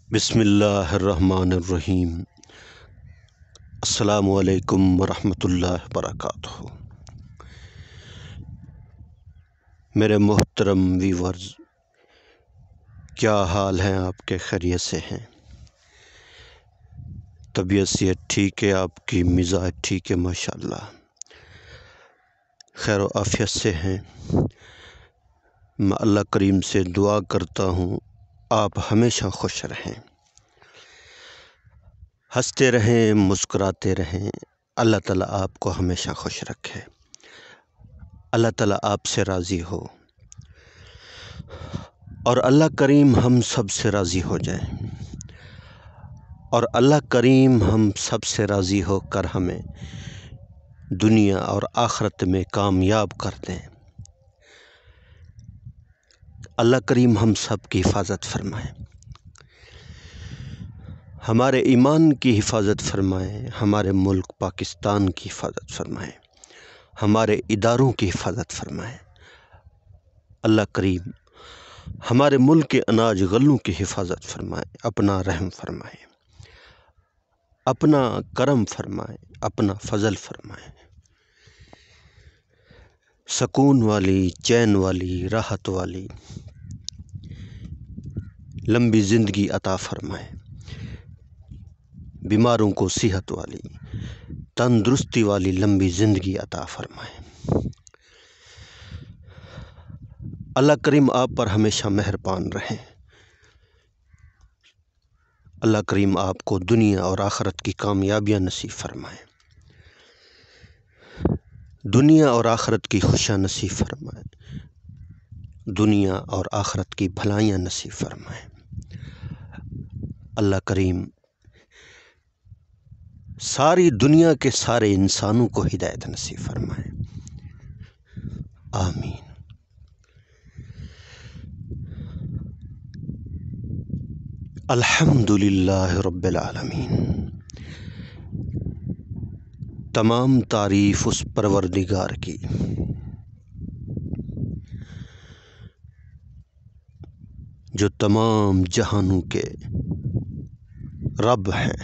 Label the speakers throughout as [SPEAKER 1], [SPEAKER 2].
[SPEAKER 1] بسم اللہ الرحمن الرحیم۔ السلام علیکم ورحمۃ اللہ وبرکاتہ۔ میرے محترم ویورز، کیا حال ہیں آپ کے؟ خیریت سے ہیں؟ طبیعت صحت ٹھیک ہے؟ آپ کی مزاج ٹھیک ہے؟ ماشاءاللہ خیر و عافیت سے ہیں۔ میں اللہ کریم سے دعا کرتا ہوں آپ ہمیشہ خوش رہیں، ہنستے رہیں، مسکراتے رہیں۔ اللہ تعالیٰ آپ کو ہمیشہ خوش رکھے، اللہ تعالیٰ آپ سے راضی ہو، اور اللہ کریم ہم سب سے راضی ہو جائے، اور اللہ کریم ہم سب سے راضی ہو کر ہمیں دنیا اور آخرت میں کامیاب کر دیں۔ اللہ کریم ہم سب کی حفاظت فرمائے، ہمارے ایمان کی حفاظت فرمائے، ہمارے ملک پاکستان کی حفاظت فرمائے، ہمارے اداروں کی حفاظت فرمائے۔ اللہ کریم ہمارے ملک کے اناج غلوں کی حفاظت فرمائے، اپنا رحم فرمائے، اپنا کرم فرمائے، اپنا فضل فرمائے، سکون والی، چین والی، راحت والی لمبی زندگی عطا فرمائے، بیماروں کو صحت والی، تندرستی والی لمبی زندگی عطا فرمائے۔ اللہ کریم آپ پر ہمیشہ مہربان رہیں، اللہ کریم آپ کو دنیا اور آخرت کی کامیابیاں نصیب فرمائے، دنیا اور آخرت کی خوشیاں نصیب فرمائے، دنیا اور آخرت کی بھلائیاں نصیب فرمائے۔ اللہ کریم ساری دنیا کے سارے انسانوں کو ہدایت نصیب فرمائے، آمین۔ الحمدللہ رب العالمین۔ تمام تعریف اس پروردگار کی جو تمام جہانوں کے رب ہیں۔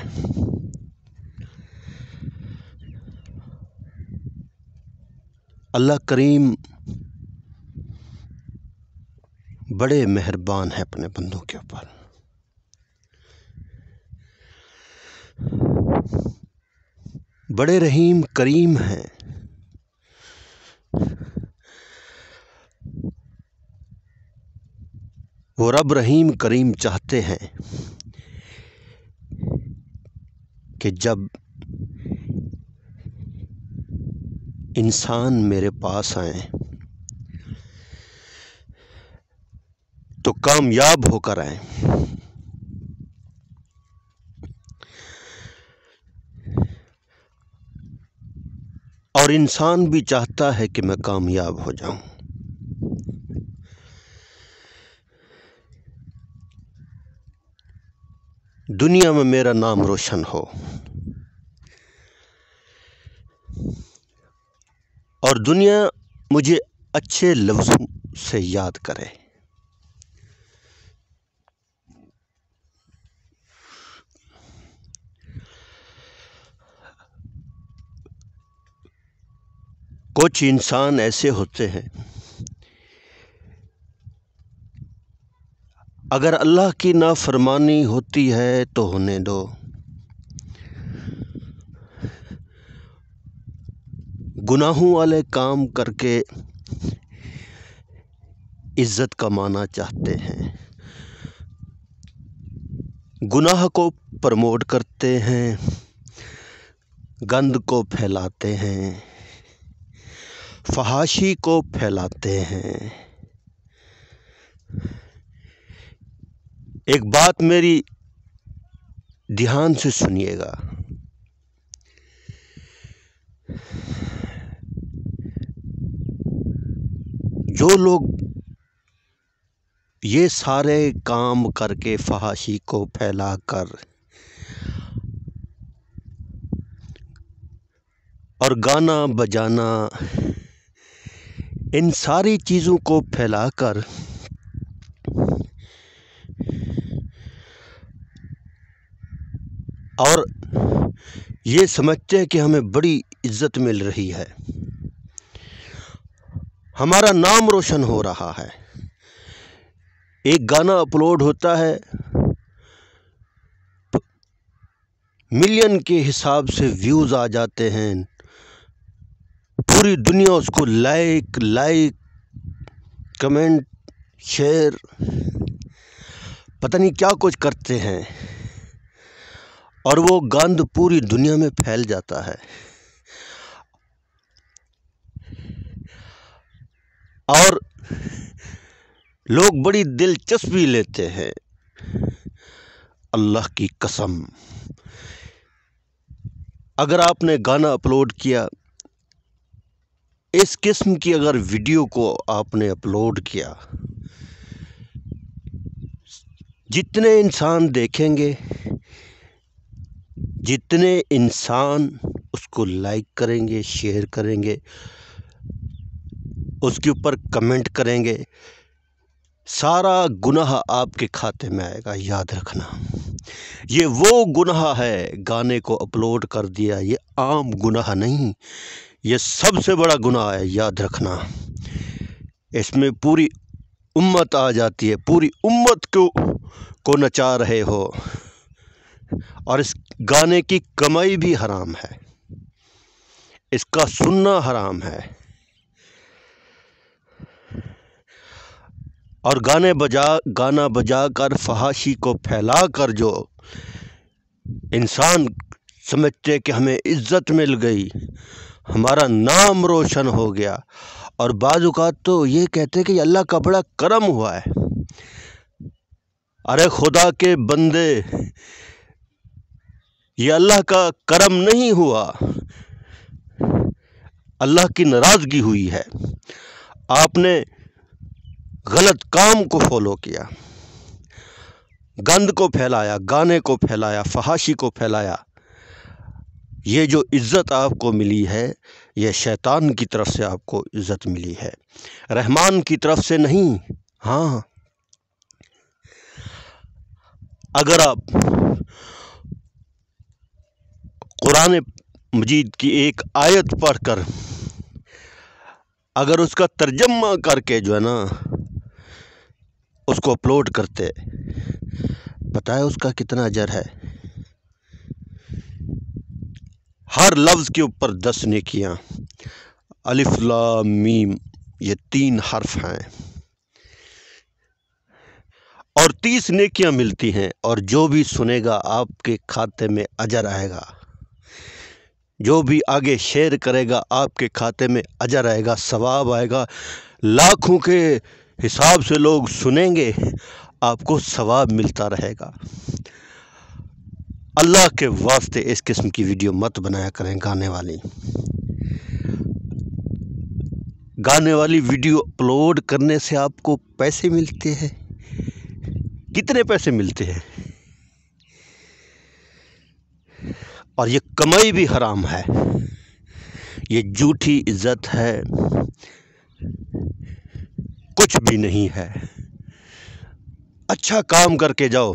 [SPEAKER 1] اللہ کریم بڑے مہربان ہیں اپنے بندوں کے اوپر، بڑے رحیم کریم ہیں۔ وہ رب رحیم کریم چاہتے ہیں کہ جب انسان میرے پاس آئیں تو کامیاب ہو کر آئیں، اور انسان بھی چاہتا ہے کہ میں کامیاب ہو جاؤں۔ دنیا میں میرا نام روشن ہو، اور دنیا مجھے اچھے لفظوں سے یاد کرے۔ کچھ انسان ایسے ہوتے ہیں، اگر اللہ کی نافرمانی ہوتی ہے تو ہونے دو، گناہوں والے کام کر کے عزت کمانا چاہتے ہیں، گناہ کو پروموٹ کرتے ہیں، گند کو پھیلاتے ہیں، فحاشی کو پھیلاتے ہیں۔ ایک بات میری دھیان سے سنیے گا، جو لوگ یہ سارے کام کر کے فحاشی کو پھیلا کر اور گانا بجانا ان ساری چیزوں کو پھیلا کر اور یہ سمجھتے ہیں کہ ہمیں بڑی عزت مل رہی ہے، ہمارا نام روشن ہو رہا ہے۔ ایک گانا اپلوڈ ہوتا ہے، ملین کے حساب سے ویوز آ جاتے ہیں، پوری دنیا اس کو لائک کمنٹ شیئر پتہ نہیں کیا کچھ کرتے ہیں، اور وہ گند پوری دنیا میں پھیل جاتا ہے، اور لوگ بڑی دلچسپی لیتے ہیں۔ اللہ کی قسم، اگر آپ نے گانا اپلوڈ کیا، اس قسم کی اگر ویڈیو کو آپ نے اپلوڈ کیا، جتنے انسان دیکھیں گے، جتنے انسان اس کو لائک کریں گے، شیئر کریں گے، اس کے اوپر کمنٹ کریں گے، سارا گناہ آپ کے کھاتے میں آئے گا۔ یاد رکھنا، یہ وہ گناہ ہے، گانے کو اپلوڈ کر دیا، یہ عام گناہ نہیں، یہ سب سے بڑا گناہ ہے۔ یاد رکھنا، اس میں پوری امت آ جاتی ہے، پوری امت کو نچا رہے ہو، اور اس گانے کی کمائی بھی حرام ہے، اس کا سننا حرام ہے، اور گانا بجا کر فحاشی کو پھیلا کر جو انسان سمجھتے کہ ہمیں عزت مل گئی، ہمارا نام روشن ہو گیا، اور بعض اوقات تو یہ کہتے کہ اللہ کا بڑا کرم ہوا ہے۔ ارے خدا کے بندے، یہ اللہ کا کرم نہیں ہوا، اللہ کی ناراضگی ہوئی ہے۔ آپ نے غلط کام کو فالو کیا، گند کو پھیلایا، گانے کو پھیلایا، فحاشی کو پھیلایا۔ یہ جو عزت آپ کو ملی ہے، یہ شیطان کی طرف سے آپ کو عزت ملی ہے، رحمان کی طرف سے نہیں۔ ہاں، اگر آپ قرآن مجید کی ایک آیت پڑھ کر اگر اس کا ترجمہ کر کے جو ہے نا اس کو اپلوڈ کرتے، پتہ ہے اس کا کتنا اجر ہے؟ ہر لفظ کے اوپر 10 نیکیاں۔ الف لام میم، یہ 3 حرف ہیں، اور 30 نیکیاں ملتی ہیں، اور جو بھی سنے گا آپ کے کھاتے میں اجر آئے گا، جو بھی آگے شیئر کرے گا آپ کے کھاتے میں اجر آئے گا، ثواب آئے گا۔ لاکھوں کے حساب سے لوگ سنیں گے، آپ کو ثواب ملتا رہے گا۔ اللہ کے واسطے اس قسم کی ویڈیو مت بنایا کریں، گانے والی ویڈیو اپلوڈ کرنے سے آپ کو پیسے ملتے ہیں۔ کتنے پیسے ملتے ہیں؟ اور یہ کمائی بھی حرام ہے، یہ جھوٹی عزت ہے، کچھ بھی نہیں ہے۔ اچھا کام کر کے جاؤ،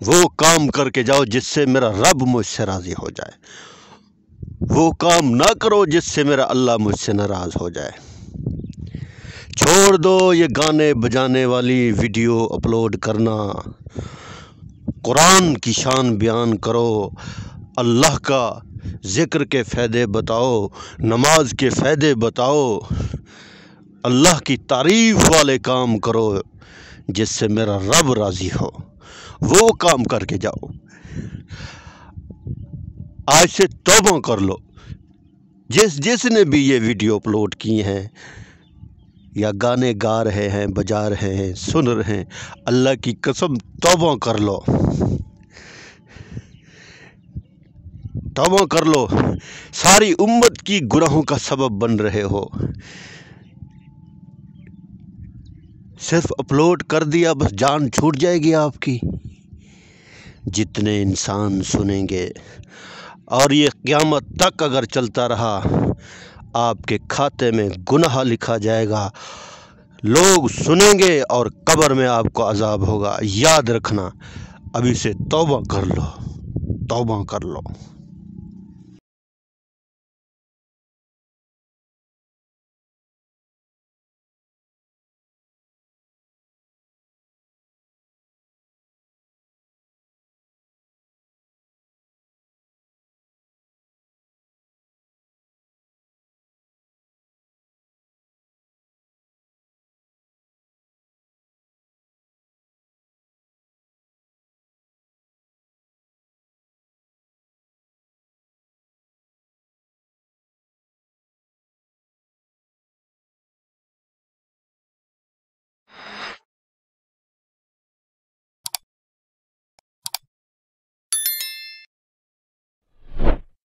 [SPEAKER 1] وہ کام کر کے جاؤ جس سے میرا رب مجھ سے راضی ہو جائے، وہ کام نہ کرو جس سے میرا اللہ مجھ سے ناراض ہو جائے۔ چھوڑ دو یہ گانے بجانے والی ویڈیو اپلوڈ کرنا، قرآن کی شان بیان کرو، اللہ کا ذکر کے فائدے بتاؤ، نماز کے فائدے بتاؤ، اللہ کی تعریف والے کام کرو جس سے میرا رب راضی ہو، وہ کام کر کے جاؤ۔ آج سے توبہ کر لو، جس نے بھی یہ ویڈیو اپلوڈ کی ہیں یا گانے گا رہے ہیں، بجا رہے ہیں، سن رہے ہیں، اللہ کی قسم توبہ کر لو، توبہ کر لو، ساری امت کی گناہوں کا سبب بن رہے ہو۔ صرف اپلوڈ کر دیا بس جان چھوٹ جائے گی آپ کی؟ جتنے انسان سنیں گے، اور یہ قیامت تک اگر چلتا رہا، آپ کے کھاتے میں گناہ لکھا جائے گا، لوگ سنیں گے اور قبر میں آپ کو عذاب ہوگا. یاد رکھنا ابھی سے توبہ کر لو، توبہ کر لو.